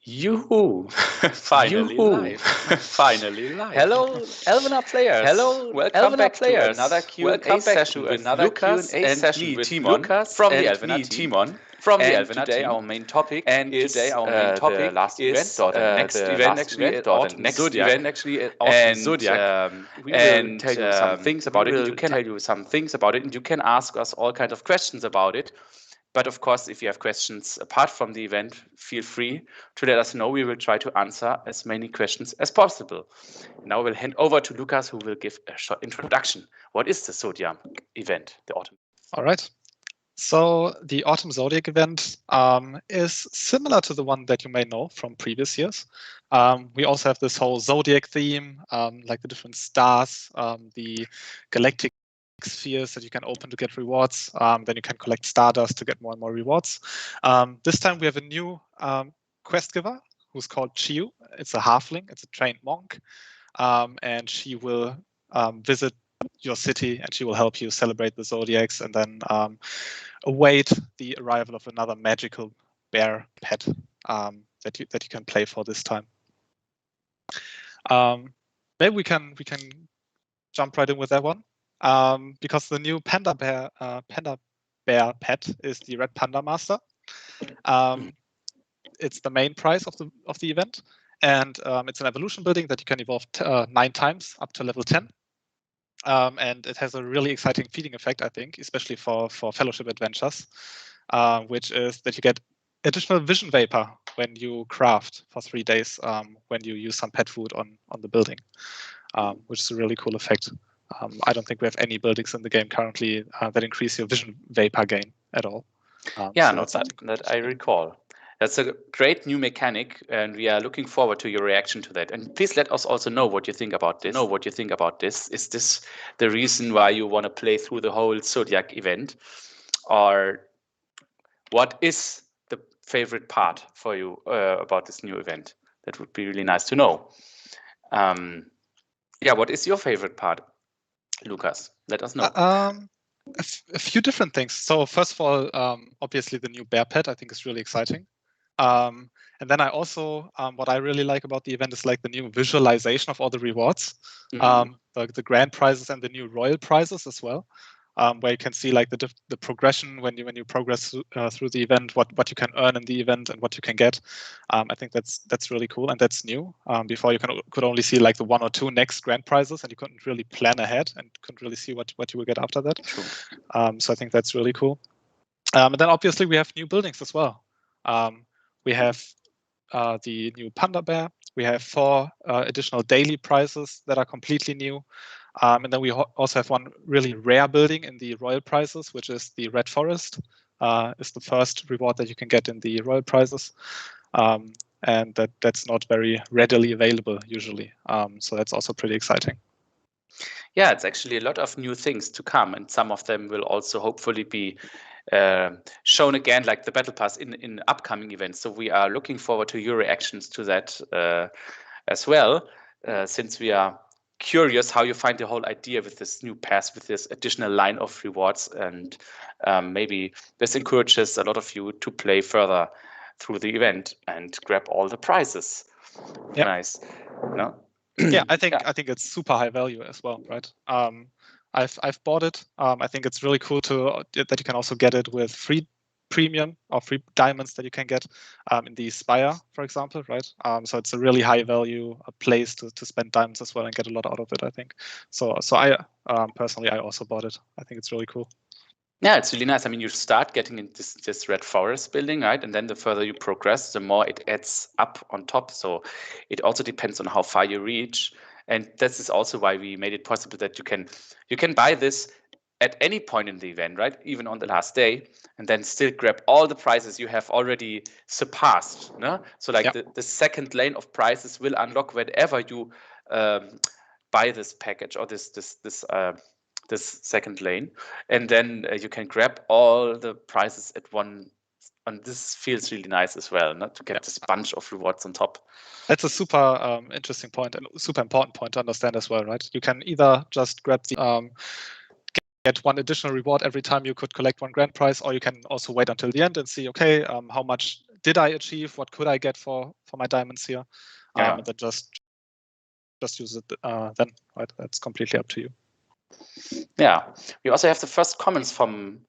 Yoo-hoo! Finally live. Finally live. Hello, Elvenar players. Hello, Welcome Elvenar back players. to another Q&A Welcome back session to with another Lucas Q&A and session me, with Timon, Lucas from the and Elvenar me, team. Timon, From the and Elvenar today team. our main topic And is today our main topic the last event, is or the next the event, last actually, event, or the Autumn next Zodiac. event, actually, Autumn And Zodiac. we will tell you some things about we it. will You can tell tell you some things about it, and you can ask us all kinds of questions about it. But of course, if you have questions apart from the event, feel free to let us know. We will try to answer as many questions as possible. Now we'll hand over to Lucas, who will give a short introduction. What is the Zodiac event, the Autumn? All right. So the Autumn Zodiac event is similar to the one that you may know from previous years. We also have this whole Zodiac theme, like the different stars, the galactic spheres that you can open to get rewards. Then you can collect stardust to get more and more rewards. This time we have a new quest giver who's called Chiu. It's a halfling. It's a trained monk. And she will visit your city and she will help you celebrate the zodiacs and then await the arrival of another magical bear pet that you can play for this time. Maybe we can jump right in with that one because the new panda bear pet is the red panda master. It's the main prize of the event, and it's an evolution building that you can evolve 9 times up to level 10. And it has a really exciting feeding effect, I think, especially for fellowship adventures, which is that you get additional vision vapor when you craft for 3 days when you use some pet food on the building, which is a really cool effect. I don't think we have any buildings in the game currently that increase your vision vapor gain at all. Yeah, not that I recall. That's a great new mechanic, and we are looking forward to your reaction to that. And please let us also know what you think about this. Is this the reason why you want to play through the whole Zodiac event? Or what is the favorite part for you about this new event? That would be really nice to know. Yeah, what is your favorite part, Lucas? Let us know. A few different things. So first of all, obviously the new bear pet I think is really exciting. And then I also, what I really like about the event is like the new visualization of all the rewards, the grand prizes and the new royal prizes as well, where you can see like the progression when you progress through the event, what you can earn in the event and what you can get. I think that's really cool and that's new. Before you could only see like the 1 or 2 next grand prizes and you couldn't really plan ahead and couldn't really see what you will get after that. True. So I think that's really cool. And then obviously we have new buildings as well. We have the new panda bear. We have 4 additional daily prizes that are completely new. And then we also have one really rare building in the royal prizes, which is the red forest. It's the first reward that you can get in the royal prizes. And that's not very readily available usually. So that's also pretty exciting. Yeah, it's actually a lot of new things to come, and some of them will also hopefully be shown again, like the battle pass in upcoming events. So we are looking forward to your reactions to that as well, since we are curious how you find the whole idea with this new pass, with this additional line of rewards, and maybe this encourages a lot of you to play further through the event and grab all the prizes. Yep. Nice. No? Yeah, I think it's super high value as well, right? I've bought it. I think it's really cool that you can also get it with free premium or free diamonds that you can get in the Spire, for example, right? So it's a really high value place to spend diamonds as well and get a lot out of it, I think. So I personally I also bought it. I think it's really cool. Yeah, it's really nice. I mean, you start getting in this red forest building, right? And then the further you progress, the more it adds up on top. So it also depends on how far you reach. And this is also why we made it possible that you can buy this at any point in the event, right? Even on the last day, and then still grab all the prizes you have already surpassed. No? So like the second lane of prizes will unlock whenever you buy this package or this second lane, and then you can grab all the prizes at one. And this feels really nice as well, not to get this bunch of rewards on top. That's a super interesting point and super important point to understand as well, right? You can either just grab the get one additional reward every time you could collect one grand prize, or you can also wait until the end and see, okay, how much did I achieve? What could I get for my diamonds here? And then just use it then, right? That's completely up to you. Yeah, we also have the first comments from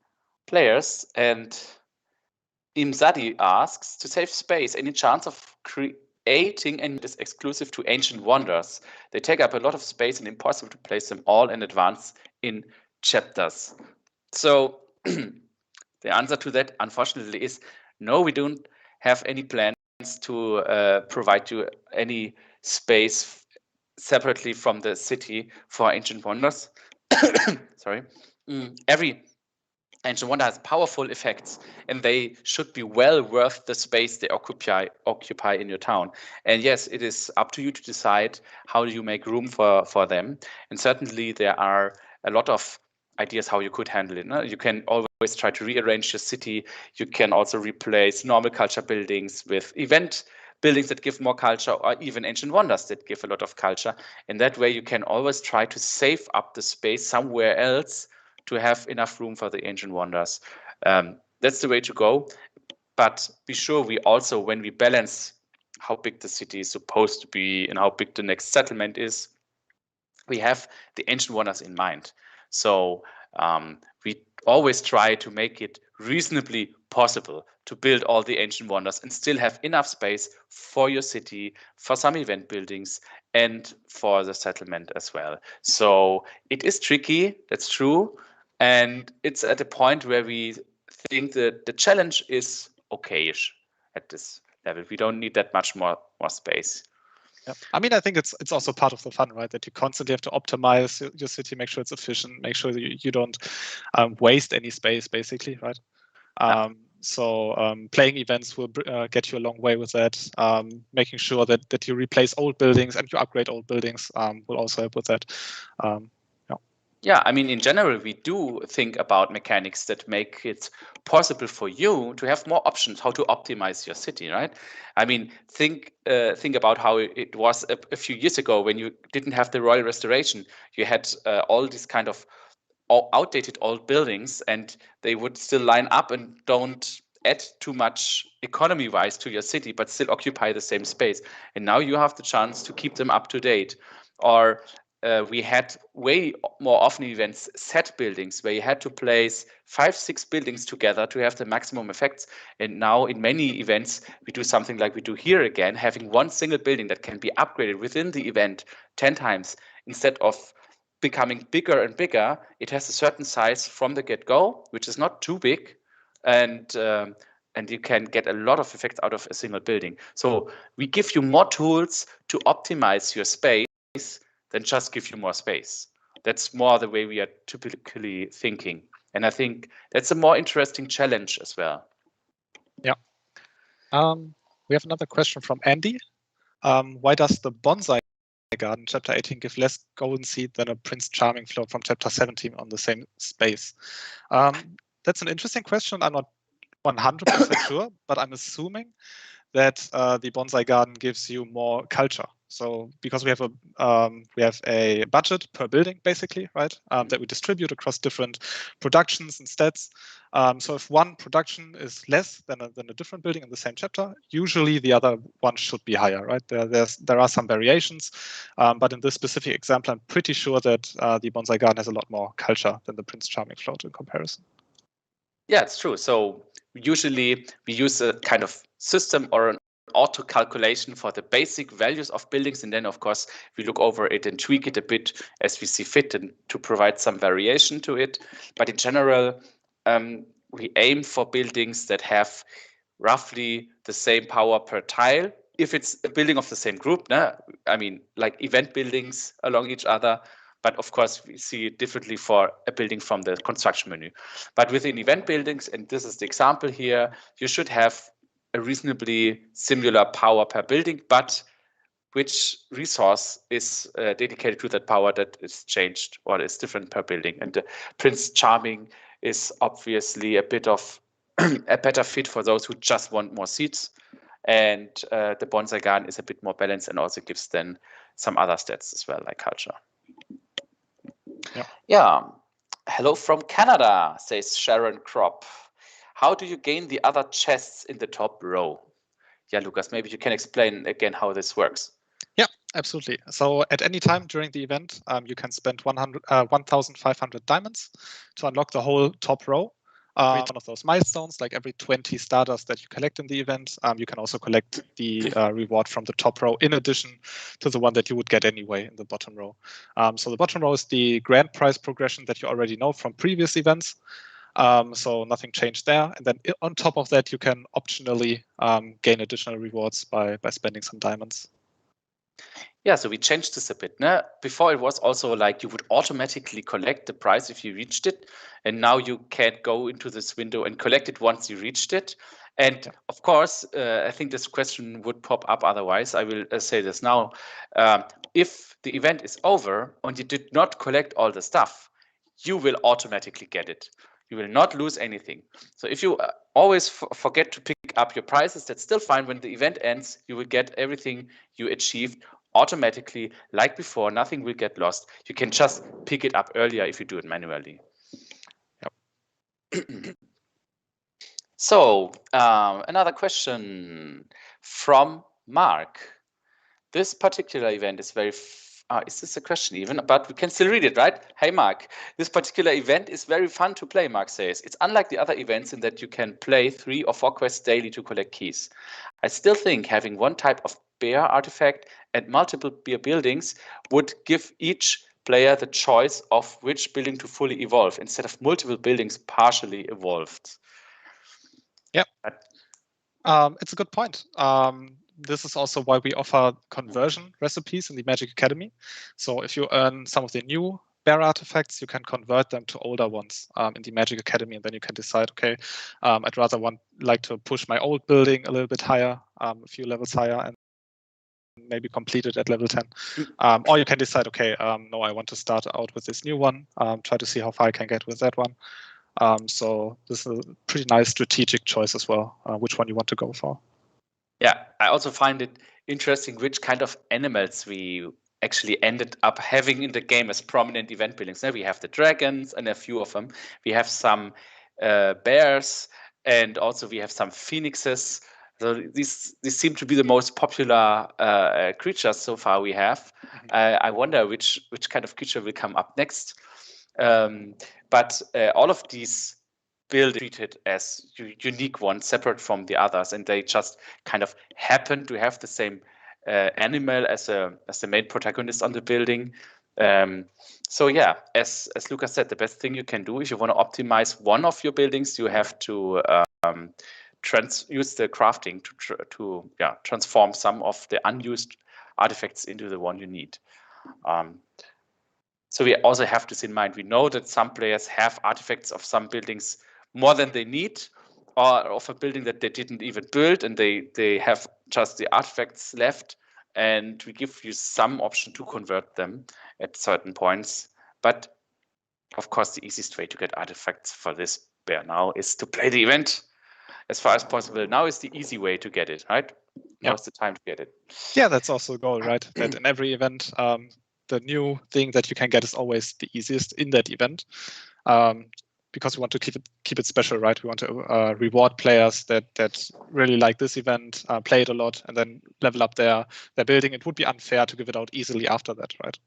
players, and Imzadi asks, to save space, any chance of creating any is exclusive to Ancient Wonders? They take up a lot of space and impossible to place them all in advance in chapters. So the answer to that, unfortunately, is no, we don't have any plans to provide you any space separately from the city for Ancient Wonders. Sorry. Every Ancient Wonder has powerful effects, and they should be well worth the space they occupy in your town. And yes, it is up to you to decide how you make room for them. And certainly there are a lot of ideas how you could handle it. No? You can always try to rearrange your city. You can also replace normal culture buildings with event buildings that give more culture, or even Ancient Wonders that give a lot of culture. In that way, you can always try to save up the space somewhere else to have enough room for the Ancient Wonders. That's the way to go. But be sure we also, when we balance how big the city is supposed to be and how big the next settlement is, we have the Ancient Wonders in mind. So we always try to make it reasonably possible to build all the Ancient Wonders and still have enough space for your city, for some event buildings, and for the settlement as well. So it is tricky, that's true. And it's at a point where we think that the challenge is okay-ish at this level. We don't need that much more space. Yeah. I mean, I think it's also part of the fun, right? That you constantly have to optimize your city, make sure it's efficient, make sure that you don't waste any space, basically, right? So playing events will get you a long way with that. Making sure that you replace old buildings and you upgrade old buildings will also help with that. Yeah, I mean, in general, we do think about mechanics that make it possible for you to have more options how to optimize your city, right? I mean, think about how it was a few years ago when you didn't have the Royal Restoration. You had all these kind of outdated old buildings, and they would still line up and don't add too much economy-wise to your city, but still occupy the same space. And now you have the chance to keep them up to date. Or we had way more often events set buildings where you had to place 5-6 buildings together to have the maximum effects. And now in many events, we do something like we do here again, having one single building that can be upgraded within the event 10 times instead of becoming bigger and bigger. It has a certain size from the get-go, which is not too big. And you can get a lot of effects out of a single building. So we give you more tools to optimize your space than just give you more space. That's more the way we are typically thinking. And I think that's a more interesting challenge as well. Yeah. We have another question from Andy. Why does the Bonsai Garden chapter 18 give less golden seed than a Prince Charming float from chapter 17 on the same space? That's an interesting question. I'm not 100% sure, but I'm assuming that the Bonsai Garden gives you more culture. So because we have a budget per building, basically, right, that we distribute across different productions and stats. So if one production is less than a different building in the same chapter, usually the other one should be higher, right? There are some variations, but in this specific example, I'm pretty sure that the Bonsai Garden has a lot more culture than the Prince Charming float in comparison. Yeah, it's true. So usually we use a kind of system or an auto calculation for the basic values of buildings, and then of course we look over it and tweak it a bit as we see fit and to provide some variation to it. But in general, we aim for buildings that have roughly the same power per tile. If it's a building of the same group, I mean, like event buildings along each other. But of course, we see it differently for a building from the construction menu. But within event buildings, and this is the example here, you should have a reasonably similar power per building, but which resource is dedicated to that power that is changed or is different per building. And the Prince Charming is obviously a bit of a better fit for those who just want more seats. And the Bonsai Garden is a bit more balanced and also gives then some other stats as well, like culture. Yeah. Hello from Canada, says Sharon Kropp. how do you gain the other chests in the top row? Yeah, Lucas, maybe you can explain again how this works. Yeah, absolutely. So at any time during the event, you can spend 1,500 diamonds to unlock the whole top row. One of those milestones, like every 20 starters that you collect in the event, you can also collect the reward from the top row in addition to the one that you would get anyway in the bottom row. So the bottom row is the grand prize progression that you already know from previous events. So nothing changed there. And then on top of that, you can optionally gain additional rewards by spending some diamonds. Yeah, so we changed this a bit. No? Before it was also like you would automatically collect the prize if you reached it. And now you can't go into this window and collect it once you reached it. And of course, I think this question would pop up otherwise. I will say this now. If the event is over and you did not collect all the stuff, you will automatically get it. You will not lose anything. So if you always forget to pick up your prizes, that's still fine. When the event ends, you will get everything you achieved automatically, like before. Nothing will get lost. You can just pick it up earlier if you do it manually. Yep. So another question from Mark. This particular event is very is this a question even? But we can still read it, right? Hey, Mark, this particular event is very fun to play, Mark says. It's unlike the other events in that you can play 3 or 4 quests daily to collect keys. I still think having one type of bear artifact and multiple bear buildings would give each player the choice of which building to fully evolve instead of multiple buildings partially evolved. Yeah, it's a good point. This is also why we offer conversion recipes in the Magic Academy. So if you earn some of the new bear artifacts, you can convert them to older ones in the Magic Academy, and then you can decide, okay, I'd rather like to push my old building a little bit higher, a few levels higher, and maybe complete it at level 10. Or you can decide, okay, no, I want to start out with this new one, try to see how far I can get with that one. So this is a pretty nice strategic choice as well, which one you want to go for. Yeah, I also find it interesting which kind of animals we actually ended up having in the game as prominent event buildings. Now we have the dragons and a few of them. We have some bears, and also we have some phoenixes. So these seem to be the most popular creatures so far we have. I wonder which kind of creature will come up next. But all of these buildings treated as unique ones, separate from the others, and they just kind of happen to have the same animal as the main protagonist on the building. So yeah, as Lucas said, the best thing you can do if you want to optimize one of your buildings, you have to use the crafting to transform some of the unused artifacts into the one you need. So we also have this in mind. We know that some players have artifacts of some buildings more than they need, or of a building that they didn't even build, and they have just the artifacts left, and we give you some option to convert them at certain points. But of course, the easiest way to get artifacts for this bear now is to play the event as far as possible. Now is the easy way to get it, right? Now is the time to get it. Yeah, that's also the goal, right? That in every event, the new thing that you can get is always the easiest in that event, because we want to keep it special, right? We want to reward players that really like this event, play it a lot, and then level up their building. It would be unfair to give it out easily after that, right?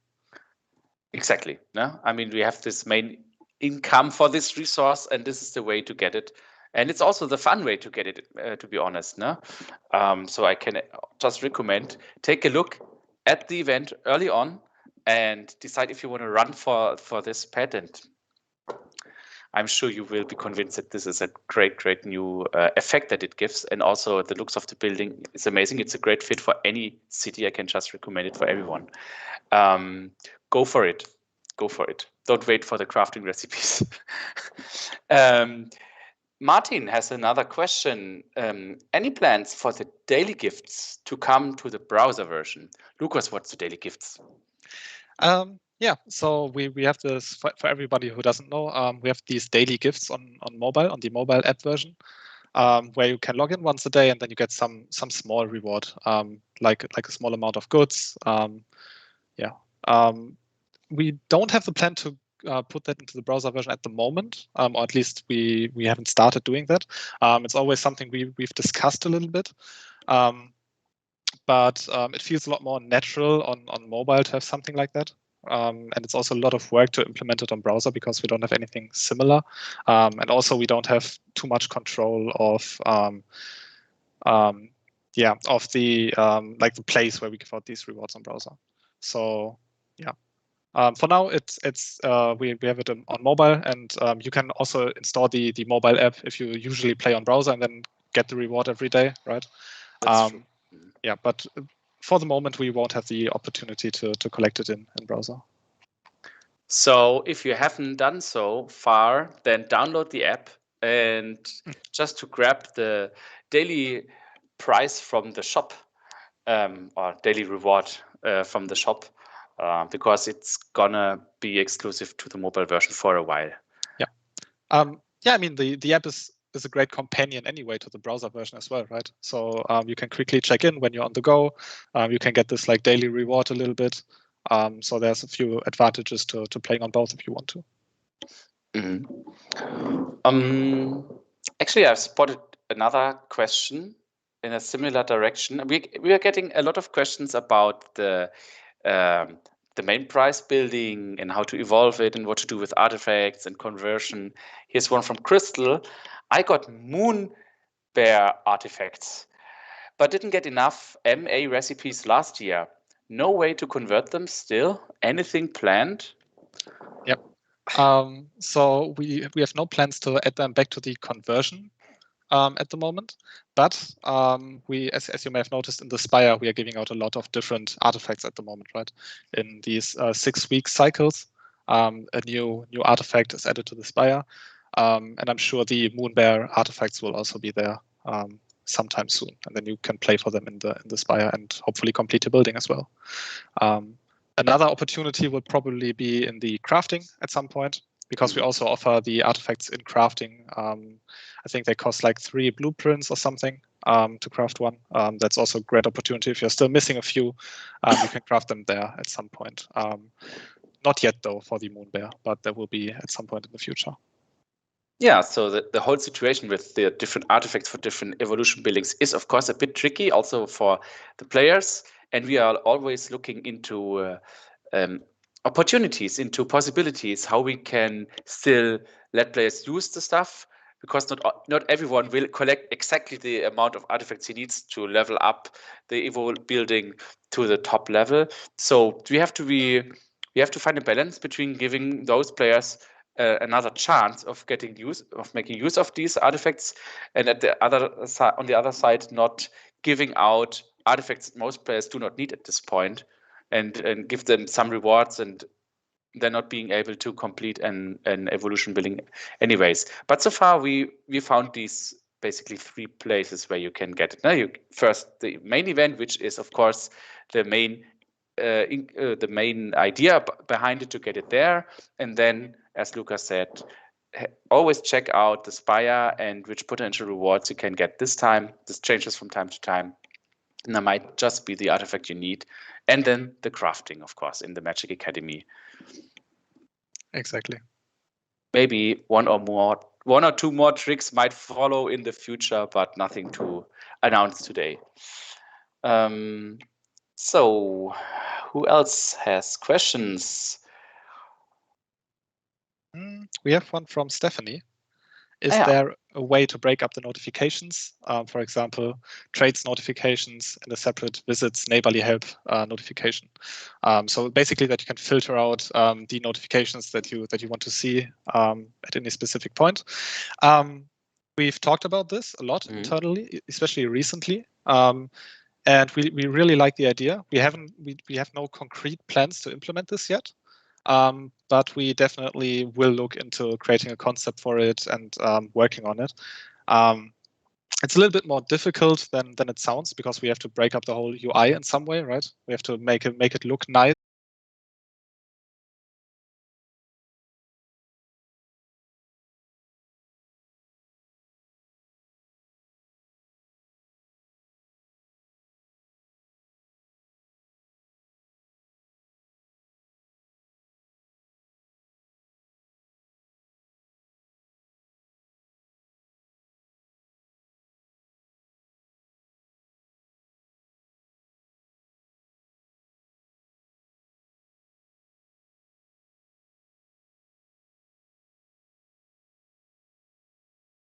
Exactly. No, I mean, we have this main income for this resource, and this is the way to get it. And it's also the fun way to get it, to be honest. No? So I can just recommend, take a look at the event early on and decide if you want to run for this patent. I'm sure you will be convinced that this is a great new effect that it gives. And also the looks of the building is amazing. It's a great fit for any city. I can just recommend it for everyone. Go for it. Go for it. Don't wait for the crafting recipes. Martin has another question. Any plans for the daily gifts to come to the browser version? Lucas, what's the daily gifts? Yeah, so we have this for everybody who doesn't know. We have these daily gifts on mobile, on the mobile app version, where you can log in once a day and then you get some small reward, like a small amount of goods. We don't have the plan to put that into the browser version at the moment, or at least we haven't started doing that. It's always something we've discussed a little bit, but it feels a lot more natural on mobile to have something like that. And it's also a lot of work to implement it on browser because we don't have anything similar, and also we don't have too much control of the like the place where we give out these rewards on browser. So yeah, for now it's we have it on mobile, and you can also install the mobile app if you usually play on browser and then get the reward every day, right? That's true. Yeah, but for the moment we won't have the opportunity to collect it in browser. So if you haven't done so far, then download the app, and just to grab the daily price from the shop, or daily reward from the shop, because it's gonna be exclusive to the mobile version for a while. Yeah. Yeah, I mean the app is a great companion anyway to the browser version as well, right? So you can quickly check in when you're on the go. You can get this like daily reward a little bit. So there's a few advantages to playing on both if you want to. Actually, I've spotted another question in a similar direction. We are getting a lot of questions about the main price building and how to evolve it and what to do with artifacts and conversion. Here's one from Crystal. I got Moon Bear artifacts, but didn't get enough MA recipes last year. No way to convert them still? Anything planned? Yep. So we have no plans to add them back to the conversion at the moment, but we, as you may have noticed in the Spire, we are giving out a lot of different artifacts at the moment, right? In these 6-week cycles, a new artifact is added to the Spire, and I'm sure the Moon Bear artifacts will also be there sometime soon, and then you can play for them in the Spire and hopefully complete your building as well. Another opportunity will probably be in the crafting at some point, because we also offer the artifacts in crafting. I think they cost like 3 blueprints or something to craft one. That's also a great opportunity. If you're still missing a few, you can craft them there at some point. Not yet, though, for the Moon Bear, but there will be at some point in the future. Yeah, so the whole situation with the different artifacts for different evolution buildings is, of course, a bit tricky also for the players. And we are always looking into opportunities, into possibilities, how we can still let players use the stuff, because not everyone will collect exactly the amount of artifacts he needs to level up the Evo building to the top level. So we have to find a balance between giving those players another chance of making use of these artifacts, and on the other side, not giving out artifacts that most players do not need at this point, and give them some rewards, and they're not being able to complete an evolution building anyways. But so far we found these basically 3 places where you can get it. Now, first the main event, which is of course the main idea behind it, to get it there, and then, as Lucas said, always check out the Spire and which potential rewards you can get this time. This changes from time to time, and that might just be the artifact you need, and then the crafting, of course, in the Magic Academy. Exactly. Maybe one or two more tricks might follow in the future, but nothing to announce today. So who else has questions? We have one from Stephanie. Is there a way to break up the notifications? For example, trades notifications and a separate visits neighborly help notification. So basically that you can filter out the notifications that you want to see at any specific point. We've talked about this a lot internally, especially recently. And we really like the idea. We have no concrete plans to implement this yet. But we definitely will look into creating a concept for it and working on it. It's a little bit more difficult than it sounds, because we have to break up the whole UI in some way, right? We have to make it look nice.